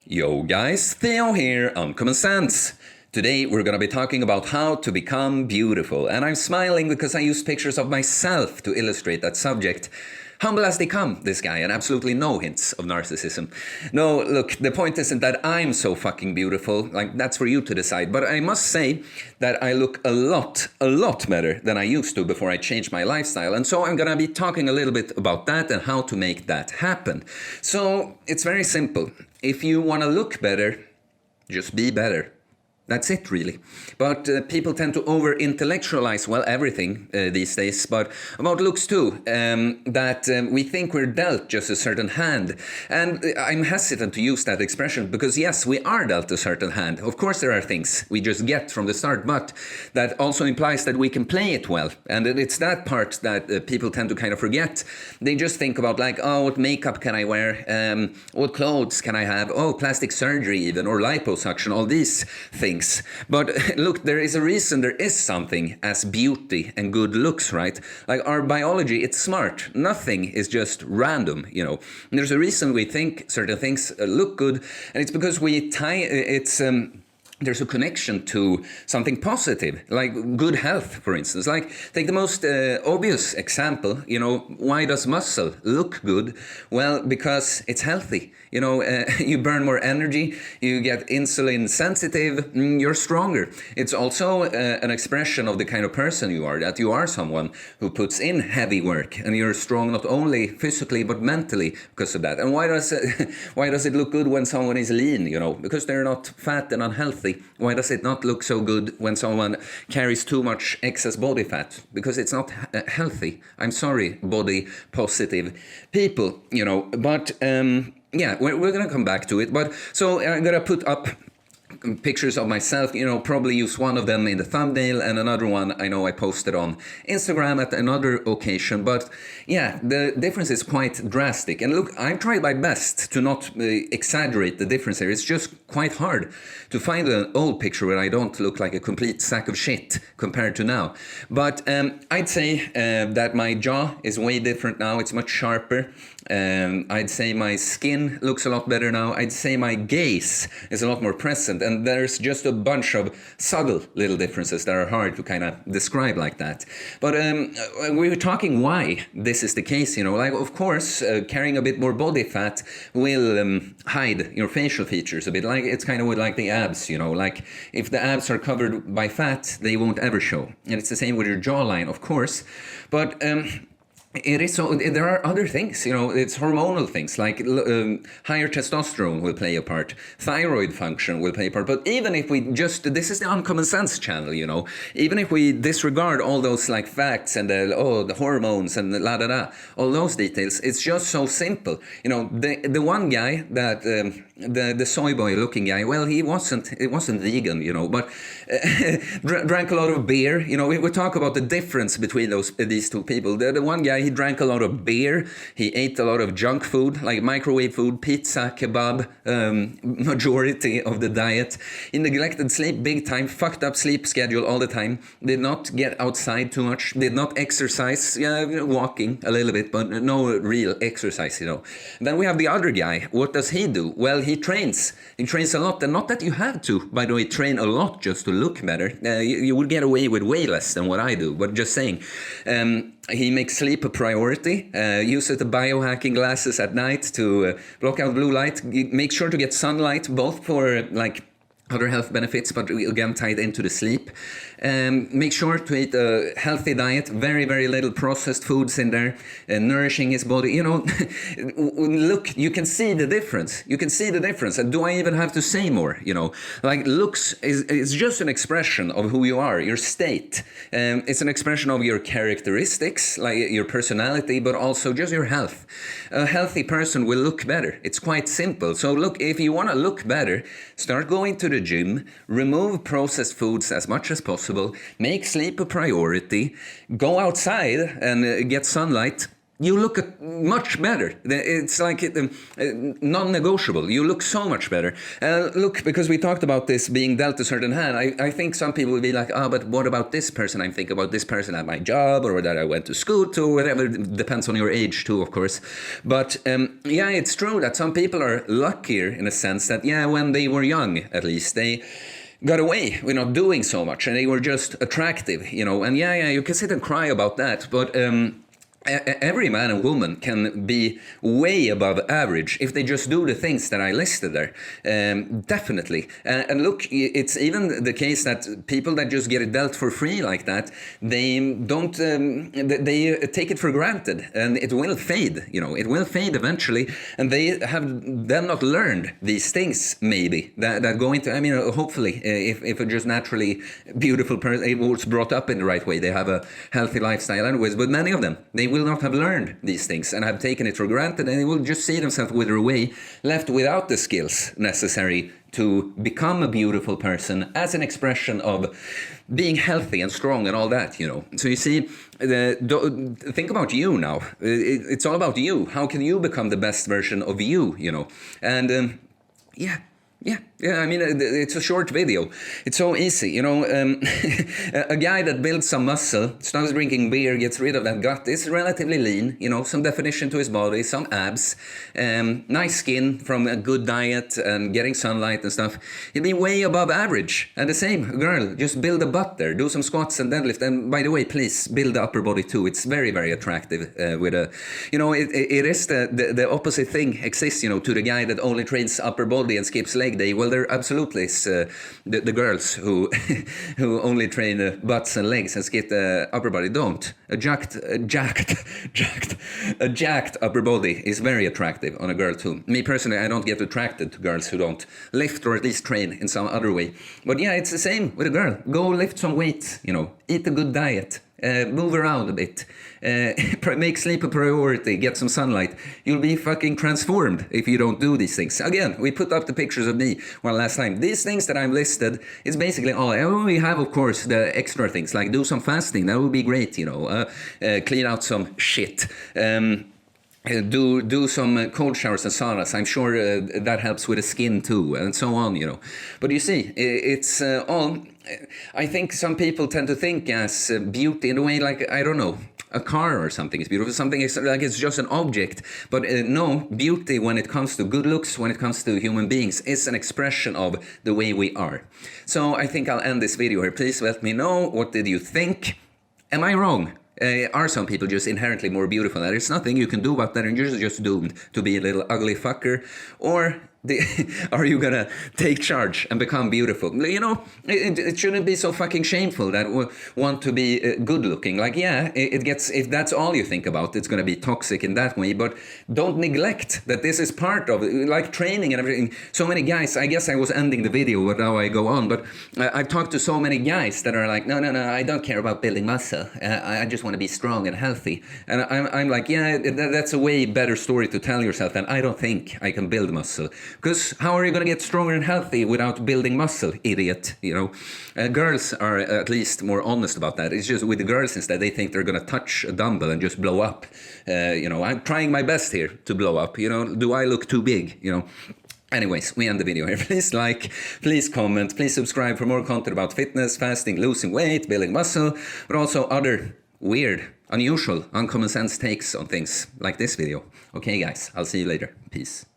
Yo guys, Theo here on Common Sense. Today we're gonna be talking about how to become beautiful, and I'm smiling because I used pictures of myself to illustrate that subject. Humble as they come, this guy, and absolutely no hints of narcissism. No, look, the point isn't that I'm so fucking beautiful, like that's for you to decide, but I must say that I look a lot better than I used to before I changed my lifestyle, and so I'm gonna be talking a little bit about that and how to make that happen. So, it's very simple. If you wanna look better, just be better. That's it, really. But people tend to over-intellectualize, well, everything these days, but about looks too, that we think we're dealt just a certain hand. And I'm hesitant to use that expression because, yes, we are dealt a certain hand. Of course, there are things we just get from the start, but that also implies that we can play it well. And it's that part that people tend to kind of forget. They just think about, like, oh, what makeup can I wear? What clothes can I have? Oh, plastic surgery even, or liposuction, all these things. But look, there is a reason there is something as beauty and good looks, right? Like our biology, it's smart. Nothing is just random, you know. And there's a reason we think certain things look good, and it's because we tie there's a connection to something positive, like good health, for instance. Like, take the most obvious example, you know, why does muscle look good? Well, because it's healthy. You know, you burn more energy, you get insulin sensitive, you're stronger. It's also an expression of the kind of person you are, that you are someone who puts in heavy work, and you're strong not only physically but mentally because of that. And why does it look good when someone is lean, you know? Because they're not fat and unhealthy. Why does it not look so good when someone carries too much excess body fat? Because it's not healthy. I'm sorry, body positive people, you know. But yeah, we're gonna come back to it. But so I'm gonna put up pictures of myself, you know, probably use one of them in the thumbnail and another one I know I posted on Instagram at another occasion. But yeah, the difference is quite drastic. And look, I've tried my best to not exaggerate the difference here. It's just quite hard to find an old picture where I don't look like a complete sack of shit compared to now. But I'd say that my jaw is way different now. It's much sharper. I'd say my skin looks a lot better now. I'd say my gaze is a lot more present, and there's just a bunch of subtle little differences that are hard to kind of describe like that. But we were talking why this is the case, you know, like, of course, carrying a bit more body fat will hide your facial features a bit. Like, it's kind of with like the abs, you know, like if the abs are covered by fat, they won't ever show. And it's the same with your jawline, of course. But it is so. There are other things, you know. It's hormonal things like higher testosterone will play a part, thyroid function will play a part. But even if we this is the Uncommon Sense channel, you know. Even if we disregard all those like facts and the hormones and the all those details, it's just so simple. You know, the one guy that the soy boy looking guy, well, it wasn't vegan, you know, but drank a lot of beer. You know, we talk about the difference between these two people. The one guy, he drank a lot of beer, he ate a lot of junk food, like microwave food, pizza, kebab, majority of the diet. He neglected sleep big time, fucked up sleep schedule all the time, did not get outside too much, did not exercise, walking a little bit, but no real exercise, you know. Then we have the other guy. What does he do? Well, he trains a lot, and not that you have to, by the way, train a lot just to look better. You would get away with way less than what I do, but just saying. He makes sleep a priority, uses the biohacking glasses at night to block out blue light, make sure to get sunlight, both for like other health benefits, but again tied into the sleep. Make sure to eat a healthy diet, very, very little processed foods in there, nourishing his body. You know, look, you can see the difference. You can see the difference. And do I even have to say more? You know, like looks is just an expression of who you are, your state. It's an expression of your characteristics, like your personality, but also just your health. A healthy person will look better. It's quite simple. So look, if you want to look better, start going to the gym, remove processed foods as much as possible, make sleep a priority, go outside and get sunlight. you look much better. It's like non-negotiable. You look so much better. Look, because we talked about this being dealt a certain hand, I think some people will be like, oh, but what about this person? I'm thinking about this person at my job or that I went to school to, whatever. It depends on your age too, of course. But yeah, it's true that some people are luckier in a sense that, yeah, when they were young, at least, they got away with not doing so much and they were just attractive, you know. And yeah, you can sit and cry about that, but every man and woman can be way above average if they just do the things that I listed there. Definitely. And look, it's even the case that people that just get it dealt for free like that, they don't, they take it for granted and it will fade, you know, it will fade eventually. And they have then not learned these things, maybe, that go into, I mean, hopefully, if a just naturally beautiful person was brought up in the right way, they have a healthy lifestyle anyways, but many of them, they will not have learned these things and have taken it for granted, and they will just see themselves wither away, left without the skills necessary to become a beautiful person as an expression of being healthy and strong and all that, you know. So you see, think about you now. It's all about you. How can you become the best version of you, you know? And yeah, I mean, it's a short video. It's so easy, you know. A guy that builds some muscle, starts drinking beer, gets rid of that gut, is relatively lean, you know, some definition to his body, some abs, nice skin from a good diet and getting sunlight and stuff. He'll be way above average. And the same, girl, just build a butt there, do some squats and deadlift. And by the way, please, build the upper body too. It's very, very attractive with a, you know, it is the opposite thing exists, you know, to the guy that only trains upper body and skips leg day. Well, there absolutely is the girls who who only train butts and legs and skip the upper body don't. A jacked upper body is very attractive on a girl too. Me personally, I don't get attracted to girls who don't lift or at least train in some other way. But yeah, it's the same with a girl. Go lift some weight, you know, eat a good diet. Move around a bit, make sleep a priority, get some sunlight. You'll be fucking transformed if you don't do these things. Again, we put up the pictures of me one last time. These things that I'm listed is basically all. We have, of course, the extra things, like do some fasting. That would be great, you know. Clean out some shit. Do some cold showers and saunas. I'm sure that helps with the skin too, and so on, you know. But you see, it's all. I think some people tend to think as beauty in a way like, I don't know, a car or something is beautiful, something is like it's just an object. But no, beauty when it comes to good looks, when it comes to human beings, is an expression of the way we are. So I think I'll end this video here. Please let me know, what did you think? Am I wrong? Are some people just inherently more beautiful? There's nothing you can do about that and you're just doomed to be a little ugly fucker? Or are you gonna take charge and become beautiful? You know, it shouldn't be so fucking shameful that we want to be good looking. Like, yeah, it gets, if that's all you think about, it's gonna be toxic in that way. But don't neglect that this is part of it, like training and everything. So many guys, I guess I was ending the video, but now I go on. But I've talked to so many guys that are like, no, I don't care about building muscle. I just want to be strong and healthy. And I'm like, yeah, that's a way better story to tell yourself than I don't think I can build muscle. Because how are you going to get stronger and healthy without building muscle, idiot? You know, girls are at least more honest about that. It's just with the girls instead, they think they're going to touch a dumbbell and just blow up. You know, I'm trying my best here to blow up. You know, do I look too big? You know. Anyways, we end the video here. Please like, please comment, please subscribe for more content about fitness, fasting, losing weight, building muscle, but also other weird, unusual, uncommon sense takes on things like this video. Okay, guys, I'll see you later. Peace.